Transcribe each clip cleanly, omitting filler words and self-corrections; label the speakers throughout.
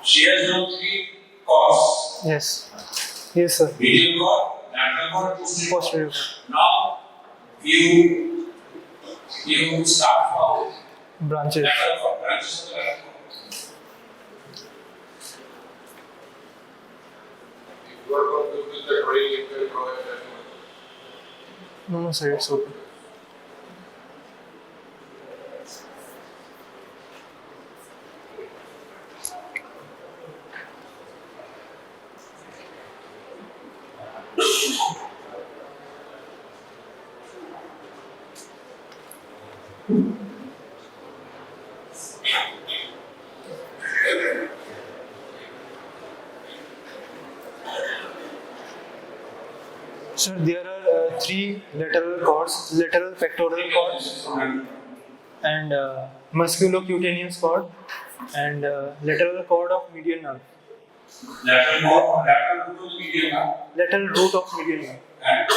Speaker 1: She has no three cords.
Speaker 2: Yes. Yes, sir.
Speaker 1: Medial cord, lateral cord,
Speaker 2: Posterior.
Speaker 1: Now you start from
Speaker 2: Branches.
Speaker 1: lateral cord, branches of the lateral cord. You are going to do the brain, you will provide that.
Speaker 2: No, sir, it's okay. So there are three lateral cords: lateral pectoral cord, and musculocutaneous cord, and lateral cord of median nerve.
Speaker 1: Lateral root of medial nerve.
Speaker 2: Lateral root of median nerve.
Speaker 1: And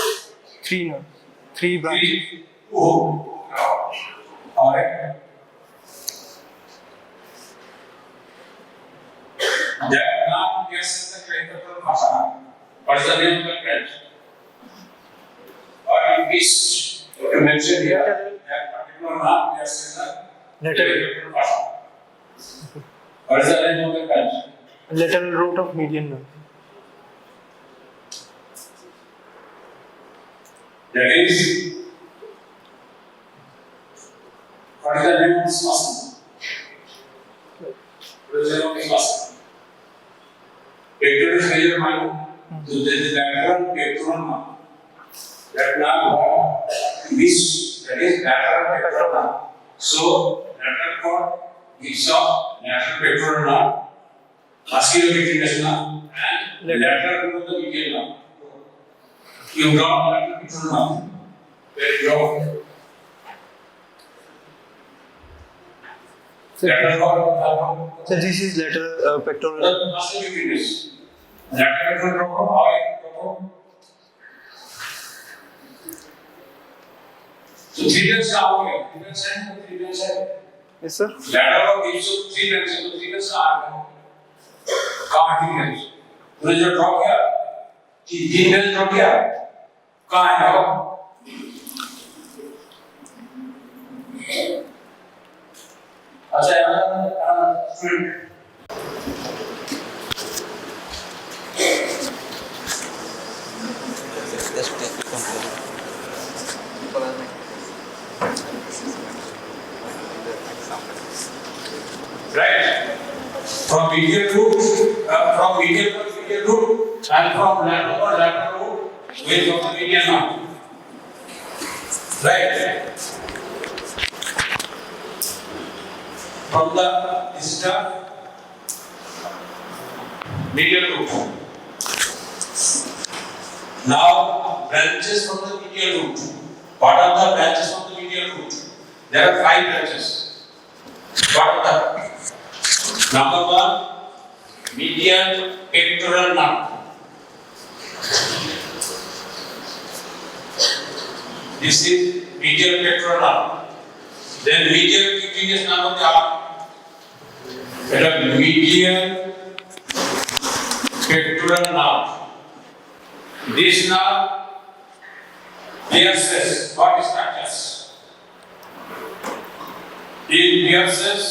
Speaker 2: Three branches.
Speaker 1: Alright. That now gets the cranial muscle. What is the name of the branch? Or you wish to mention here that particular nerve gets the cranial muscle. What is the name of the branch?
Speaker 2: Lateral root of median nerve.
Speaker 1: That is, what is the name of this muscle? What is the name of this muscle? Pectoralis major minor. So there is lateral pectoral nerve. That nerve which that is lateral pectoral nerve. So lateral cord gives off lateral pectoral nerve, musculocutaneous nerve, and lateral root of the median nerve. You draw lateral pectoral nerve. Very draw.
Speaker 2: So this is lateral pectoral.
Speaker 1: Musculocutaneous. Lateral pectoral nerve. How you So three branches are here. Three branches and three branches.
Speaker 2: Yes, sir.
Speaker 1: Lateral gives you three branches. So three branches are here. कहाँ तीन branch? तूने जो draw किया, तीन branch draw किया, कहाँ है वो? अच्छा student. Right? From medial root, from medial to medial root, and from lateral root, with of the median nerve. Right? From the this is the medial root. Now branches from the medial root. What are the branches from the medial root? There are 5 branches. What are the? Number 1, medial pectoral nerve. This is medial pectoral nerve. Then medial cutaneous nerve of the arm. Medial pectoral nerve. This nerve pierces what structures? It pierces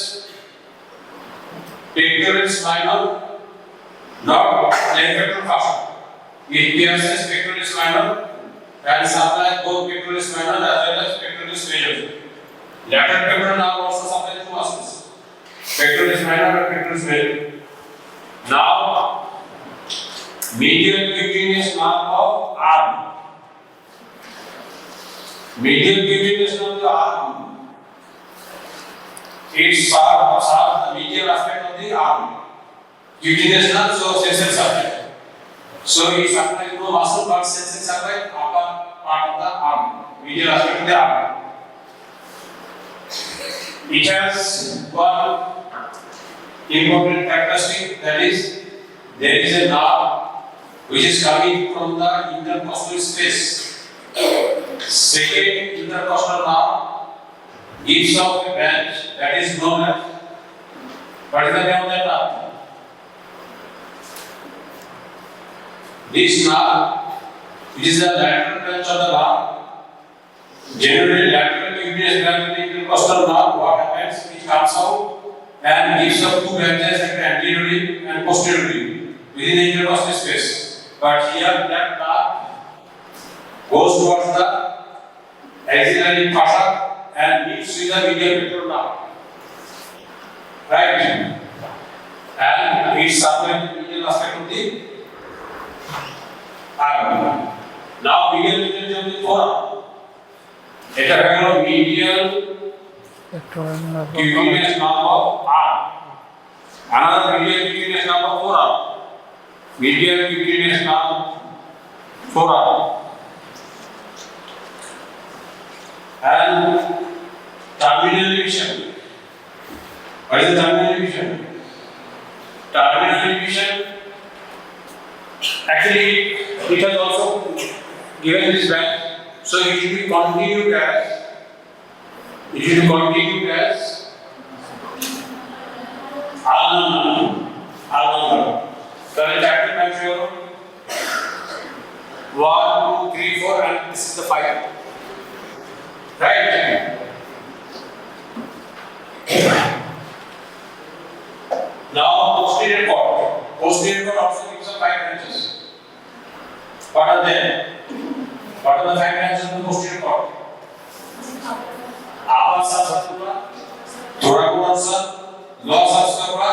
Speaker 1: pectoralis minor, not pectoral fossa. It pierces pectoralis minor and supplies both pectoralis minor as well as pectoralis major. Lateral pectoral nerve also supplies 2 muscles, pectoralis minor and pectoralis major. Now, medial cutaneous nerve of arm. Medial cutaneous nerve of the arm. It serves the medial aspect of the arm. Cutaneous nerve, so sensor subject. So it supplies no muscle but sensor subject upper part of the arm, medial aspect of the arm. It has one important characteristic, that is, there is a nerve which is coming from the intercostal space. Second intercostal nerve gives off a branch that is known as, what is the name of that nerve? This nerve, which is the lateral branch of the nerve, generally lateral nucleus branch of the intercostal nerve, what happens? It comes out and gives up two branches anteriorly and posteriorly within the intercostal space. But here that nerve goes towards the axillary fascia and meets with the medial pectoral nerve. Right? And it supplies the medial aspect of the arm. Now medial region of the forearm. Eta holo medial cutaneous nerve of arm. Another medial cutaneous nerve of forearm. Medial cutaneous nerve forearm. And terminal division. What is the terminal division? Terminal division, actually it has also given this branch, so it will be continued as ulnar. Current active mature 1, 2, 3, 4, and this is the 5. Right? Now posterior cord. Posterior cord also gives us 5 branches. What are they? What are the 5 branches of the posterior cord? Upper subscapula, thoracodorsal, lower subscapula,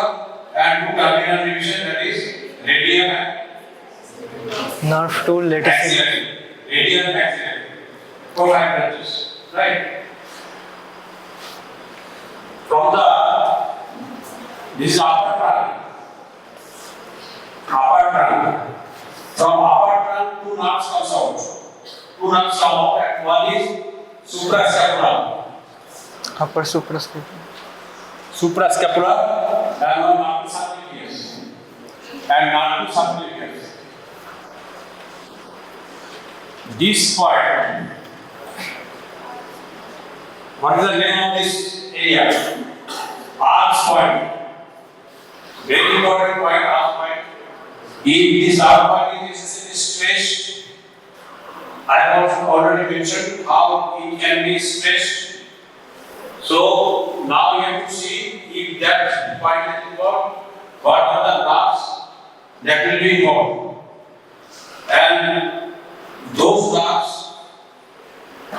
Speaker 1: and 2 terminal division, that is radial and
Speaker 2: nerve to lattice.
Speaker 1: axillary. Radial and axillary. 4 5 branches. Right? From this is upper trunk. From upper trunk, 2 nerves comes out. 2 nerves come out, and one is suprascapular.
Speaker 2: Upper suprascapular.
Speaker 1: Suprascapular and one nerve to subclavius. And nerve to subclavius. This point. What is the name of this area? Arms point. Very important point, arm point. If this arm point is excessively stretched, I have already mentioned how it can be stretched. So now you have to see if that point is involved, what are the nerves that will be involved. And those nerves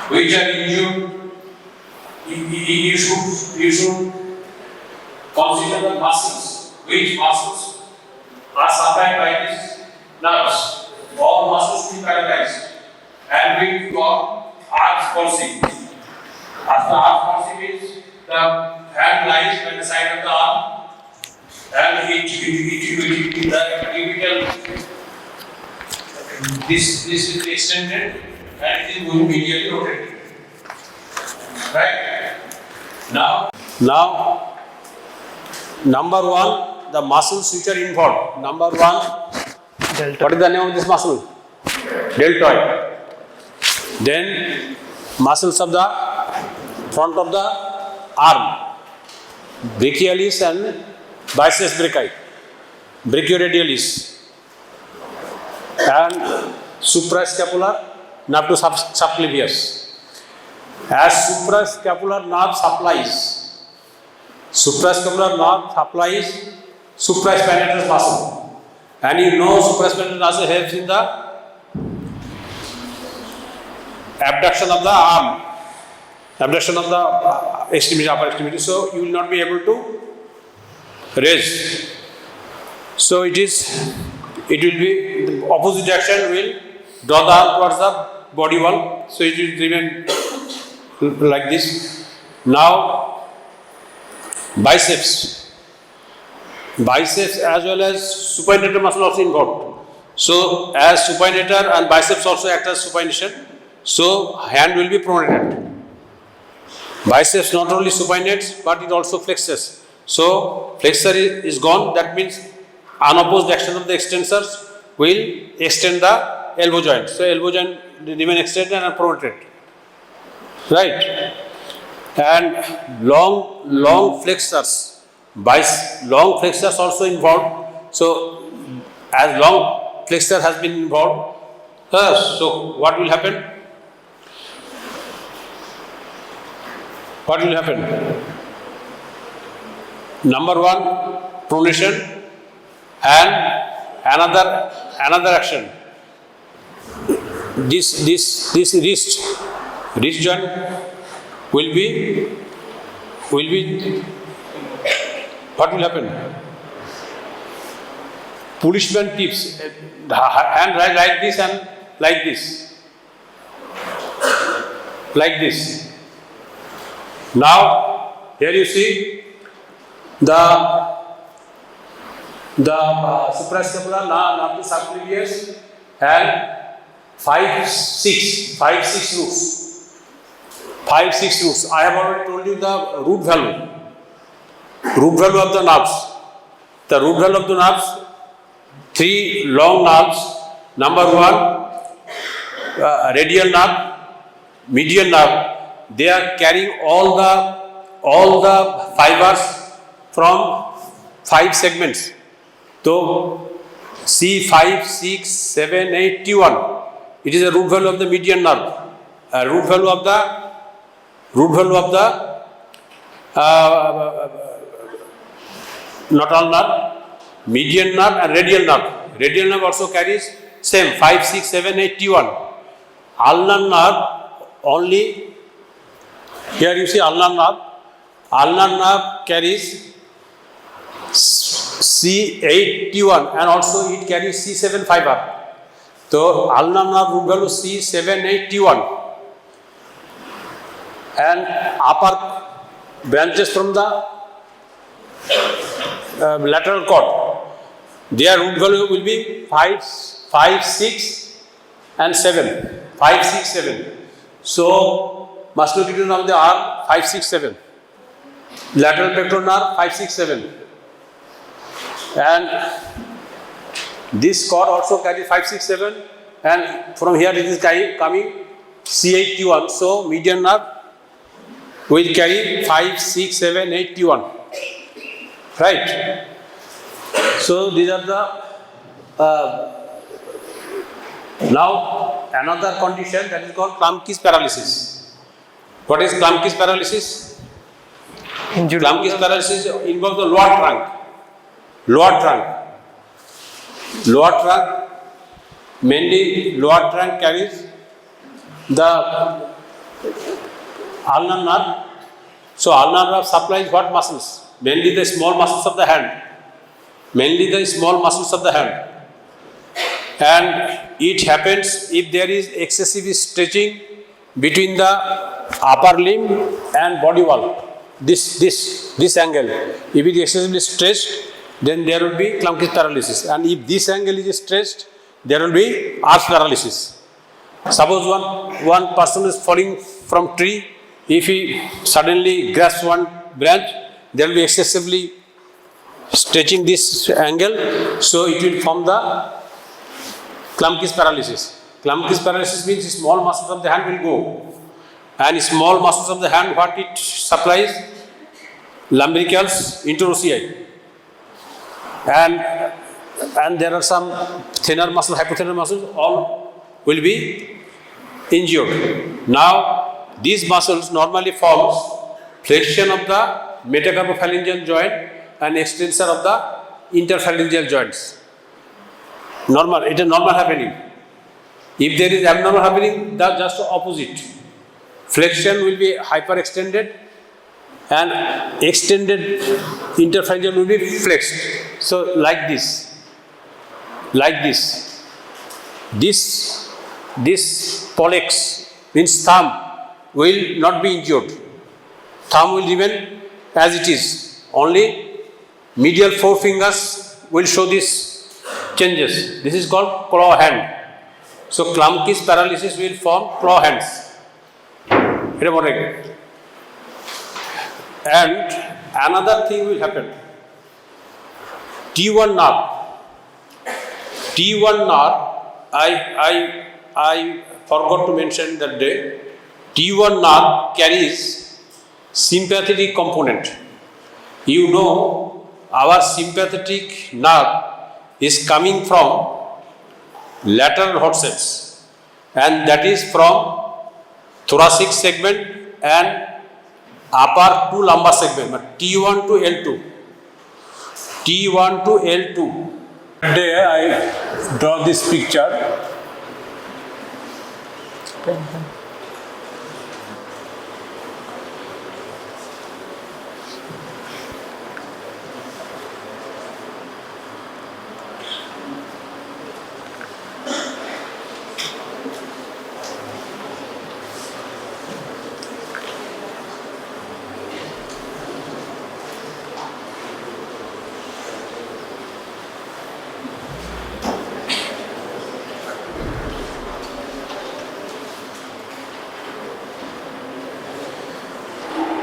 Speaker 1: which are injured, you should consider the muscles. Which muscles are supplied by these nerves? All muscles will be paralyzed, and we call arch palsy. After arch palsy means the hand lies by the side of the arm, and this will be extended, and it is going medially rotated. Right? Now, number 1, the muscles which are involved. Number 1,
Speaker 2: Deltoid.
Speaker 1: what is the name of this muscle? Deltoid. Then muscles of the front of the arm, brachialis and biceps brachii, brachioradialis, and suprascapular nerve to subclavius. As suprascapular nerve supplies supraspinatus muscle, and you know supraspinatus muscle helps in the abduction of the arm, abduction of the extremity, upper extremity, so you will not be able to raise. So it will be the opposite direction will draw the arm towards the body wall, so it will remain like this. Now biceps as well as supinator muscle also involved. So as supinator and biceps also act as supination, so hand will be pronated. Biceps not only supinates but it also flexes. So flexor is gone, that means unopposed action of the extensors will extend the elbow joint. So elbow joint remain extended and pronated. Right? And long flexors, long flexors also involved. So as long flexor has been involved. So what will happen? What will happen? Number one, pronation, and another action. This wrist joint will be what will happen? Punishment tips, hand like this and like this. Now here you see the suprascapular nerve subclavius and 5-6 roots. 5-6 roots. I have already told you the root value of the nerves. The root value of the nerves, 3 long nerves. Number one, radial nerve, median nerve. They are carrying all the fibers from 5 segments. So C5, 6, 7, 8, T1. It is a root value of the median nerve. Root value of the nodal nerve, median nerve, and radial nerve. Radial nerve also carries same 5, 6, 7, 8, T1. Ulnar nerve only. Here you see ulnar nerve. Ulnar nerve carries C8, T1, and also it carries C7 fiber. So ulnar nerve root value C7, 8, T1. And upper branches from the lateral cord. Their root value will be 5, 6, and 7. 5, 6, 7. So musculoskeletal of the arm 5, 6, 7. Lateral pectoral nerve 5, 6, 7. And this cord also carries 5, 6, 7. And from here it is coming C8, T1. So median nerve will carry 5, 6, 7, 8, T1. Right? So these are the now another condition that is called Klumpke's paralysis. What is Klumpke's paralysis? Klumpke's paralysis involves the lower trunk. Mainly lower trunk carries the ulnar nerve. So ulnar nerve supplies what muscles? Mainly the small muscles of the hand. And it happens if there is excessive stretching between the upper limb and body wall. This angle. If it is excessively stretched, then there will be Klumpke's paralysis. And if this angle is stretched, there will be arch paralysis. Suppose one person is falling from tree. If he suddenly grasps one branch, there will be excessively stretching this angle, so it will form the Klumpke's paralysis. Klumpke's paralysis means small muscles of the hand will go, and small muscles of the hand, what it supplies? Lumbricals, interossei, and there are some thinner muscles, hypothenar muscles, all will be injured. Now these muscles normally forms flexion of the metacarpophalangeal joint and extensor of the interphalangeal joints. It is normal happening. If there is abnormal happening, the just opposite. Flexion will be hyperextended and extended interphalangeal will be flexed. So like this. This pollex means thumb will not be injured. Thumb will remain as it is. Only medial 4 fingers will show these changes. This is called claw hand. So Klumpke's paralysis will form claw hands. And another thing will happen. T1 nerve, I forgot to mention that day. T1 nerve carries sympathetic component. You know, our sympathetic nerve is coming from
Speaker 3: lateral hot cells, and that is from thoracic segment and upper two lumbar segment, but T1 to L2. T1 to L2. Today I draw this picture.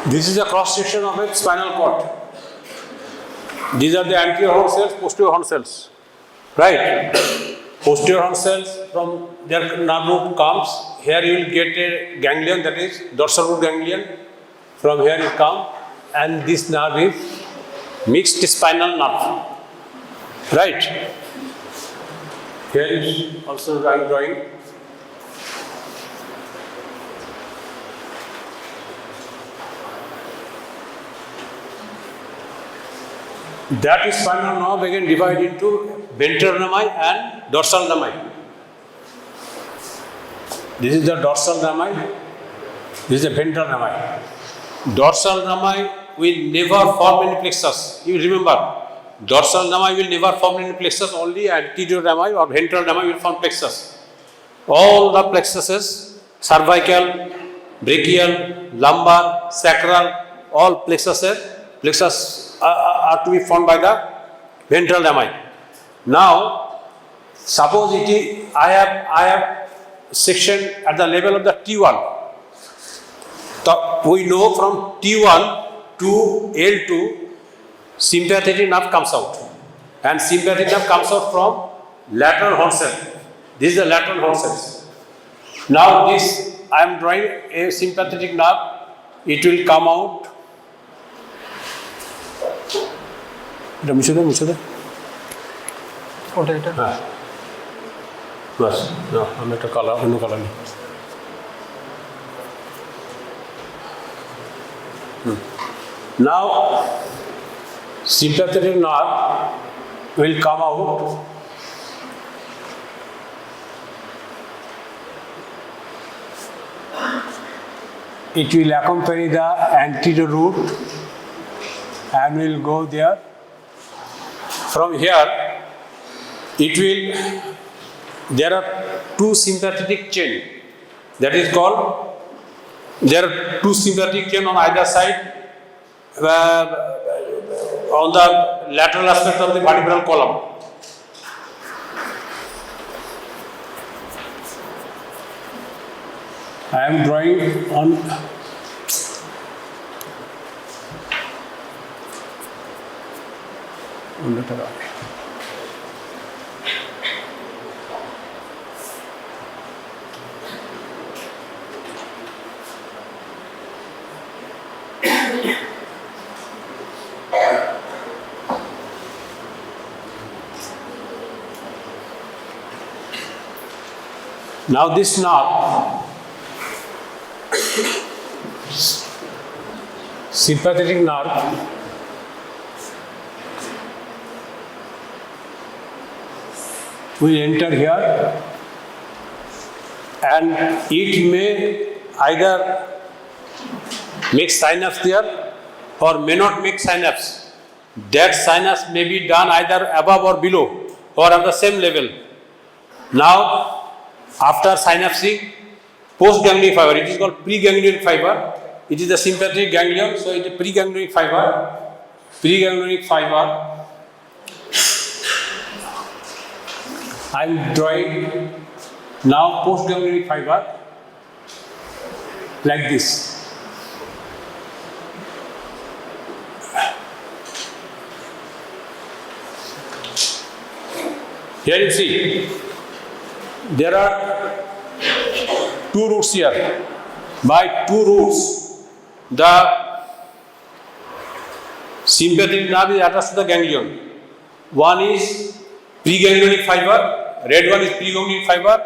Speaker 3: This is a cross section of a spinal cord. These are the anterior horn cells, posterior horn cells. Right? Posterior horn cells, from their nerve root comes. Here you will get a ganglion, that is dorsal root ganglion. From here it comes, and this nerve is mixed spinal nerve. Right? Here is also drawing. That is spinal nerve again divided into ventral nemi and dorsal nemi. This is the dorsal nemi. This is the ventral nemi. Dorsal nemi will never form any plexus. You remember, dorsal nemi will never form any plexus. Only anterior nemi or ventral nemi will form plexus. All the plexuses, cervical, brachial, lumbar, sacral, all plexus are to be formed by the ventral nemi. Now, suppose it is, I have section at the level of the T1. So we know from T1 to L2, sympathetic nerve comes out, and sympathetic nerve comes out from lateral horn cell. This is the lateral horn cells. Now this, I am drawing a sympathetic nerve. It will come out. मुझे दे हाँ बस ना हमें तो काला अन्य काला नहीं now sympathetic nerve will come out it will accompany the anterior root and will go there. From here, there are two sympathetic chain. That is called, there are two sympathetic chain on either side on the lateral aspect of the vertebral column. I am drawing on now this nerve, sympathetic nerve, will enter here and it may either make synapse there or may not make synapse. That synapse may be done either above or below or at the same level. Now, after synapsing, postganglionic fiber, it is called preganglionic fiber. It is the sympathetic ganglion, so it is preganglionic fiber. Preganglionic fiber. I am drawing now postganglionic fiber like this. Here you see, there are two roots here. By two roots, the sympathetic nerve is attached to the ganglion. One is preganglionic fiber red one is preganglionic fiber.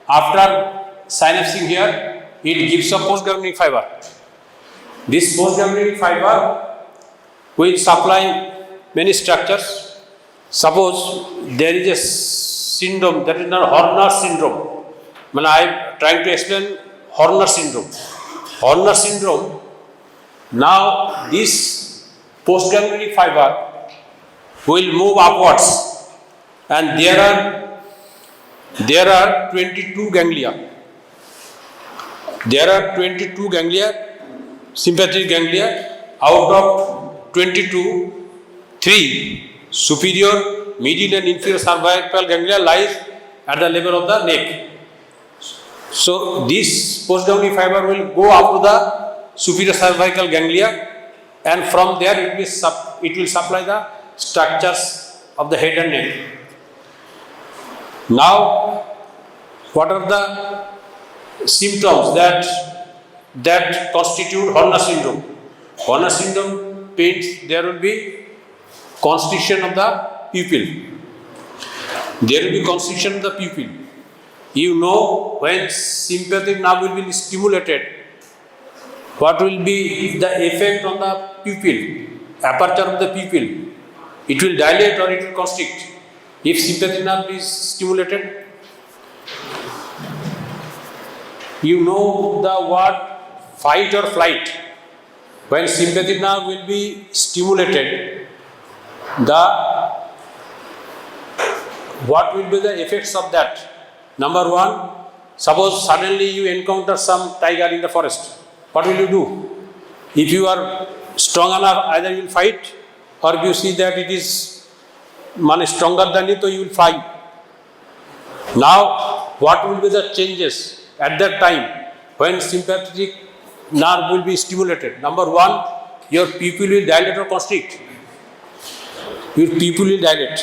Speaker 3: After synapsing here, it gives a postganglionic fiber. This postganglionic fiber will supply many structures. Suppose there is a syndrome that is not Horner syndrome. When I am trying to explain Horner syndrome. Horner syndrome, now this postganglionic fiber will move upwards, and there are 22 ganglia. There are 22 ganglia, sympathetic ganglia. Out of 22, 3 superior, medial and inferior cervical ganglia lies at the level of the neck. So this postganglionic fiber will go up to the superior cervical ganglia, and from there it will supply the structures of the head and neck. Now, what are the symptoms that constitute Horner syndrome? Horner syndrome pains, there will be constriction of the pupil. There will be constriction of the pupil. You know, when sympathetic nerve will be stimulated, what will be the effect on the pupil, aperture of the pupil? It will dilate or it will constrict. If sympathetic nerve is stimulated, you know the word fight or flight. When sympathetic nerve will be stimulated, what will be the effects of that? Number one, suppose suddenly you encounter some tiger in the forest. What will you do? If you are strong enough, either you will fight, or if you see that it is stronger than you, so you will fly. Now, what will be the changes at that time when sympathetic nerve will be stimulated? Number one, your pupil will dilate or constrict. Your pupil will dilate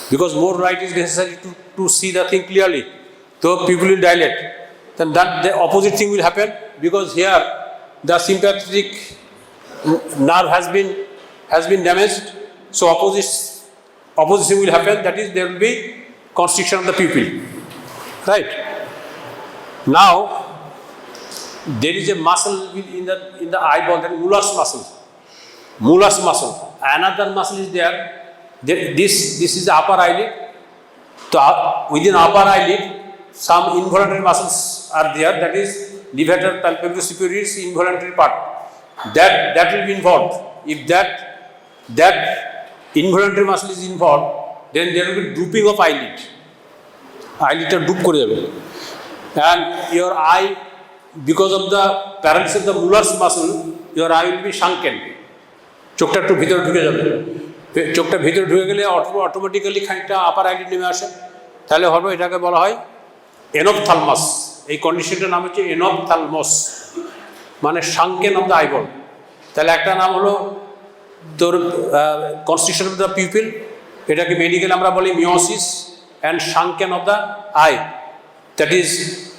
Speaker 3: because more light is necessary to see the thing clearly. So pupil will dilate. Then the opposite thing will happen, because here the sympathetic nerve has been damaged. So opposite thing will happen. That is, there will be constriction of the pupil. Right. Now, there is a muscle in the eyeball, that is Muller's muscle. Muller's muscle. Another muscle is there. This is the upper eyelid. So within upper eyelid, some involuntary muscles are there. That is levator palpebral superior is involuntary part. That will be involved. If that involuntary muscle is involved, then there will be drooping of eyelid. Eyelid are droop kore jabe. And your eye, because of the paralysis of the Muller's muscle, your eye will be shrunken. চোখটা একটু ভিতরে ঢুকে যাবে। চোখটা ভিতরে ঢুকে গেলে automatically খানিকটা আপার আইলিড নেমে আসে। তাহলে হবে, এটাকে বলা হয় এনপথ্যালমাস। এই কন্ডিশনটার নাম হচ্ছে এনপথ্যালমস, মানে শাঙ্কেন অফ দ্য আইবল। তাহলে একটা নাম হলো তোর কনস্ট্রিকশন অফ দ্য পিউপিল, এটাকে মেডিকেল আমরা বলি miosis, and sunken of the eye, that is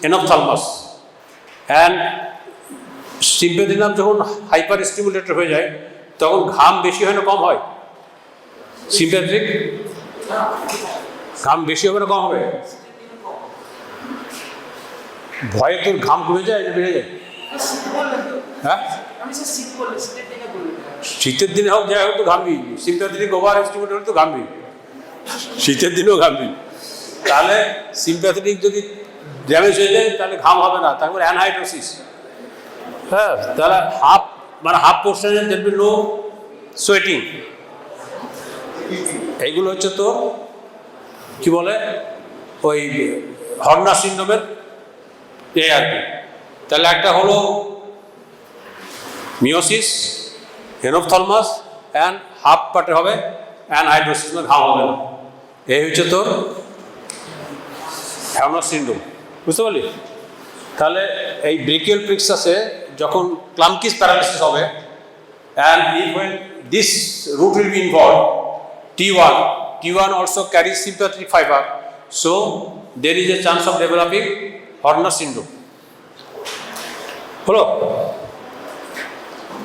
Speaker 3: enophthalmos. And sympathetic nerve যখন হাইপার স্টিমুলেটেড হয়ে যায়, তখন ঘাম বেশি হয় না কম হয়? সিম্প্যাথেটিক ঘাম বেশি হবে না কম হবে? ভয়ে তোর ঘাম কমে যায় না বেড়ে যায়? হ্যাঁ, শীতের দিনে হোক যাই হোক তো ঘামবি। সিম্প্যাথেটিক ওভার স্টিমুলেটেড হলে তো ঘামবি, শীতের দিনেও ঘামবি। তাহলে সিম্প্যাথেটিক যদি ড্যামেজ হয়ে যায় তাহলে ঘাম হবে না, তারপর অ্যানহাইড্রোসিস। হ্যাঁ, তাহলে হাফ পোর্শনে দেখবি নো সোয়েটিং। এইগুলো হচ্ছে তো কি বলে ওই হর্নার সিনড্রোমের আর কি। তাহলে একটা হলো মিওসিস, হেনোপথ্যালমাস, অ্যান্ড হাফ পার্টে হবে অ্যানহাইড্রোসিস, ঘাম হবে না। এই হচ্ছে তোর হর্নার সিনড্রোম, বুঝতে পারলি? তাহলে এই ব্রেকিয়াল প্লেক্সাসে যখন ক্লামকিস প্যারালাইসিস হবে, and if when this root will be involved, T1 also carries sympathetic fiber, so there is a chance of developing Horner syndrome. Hello?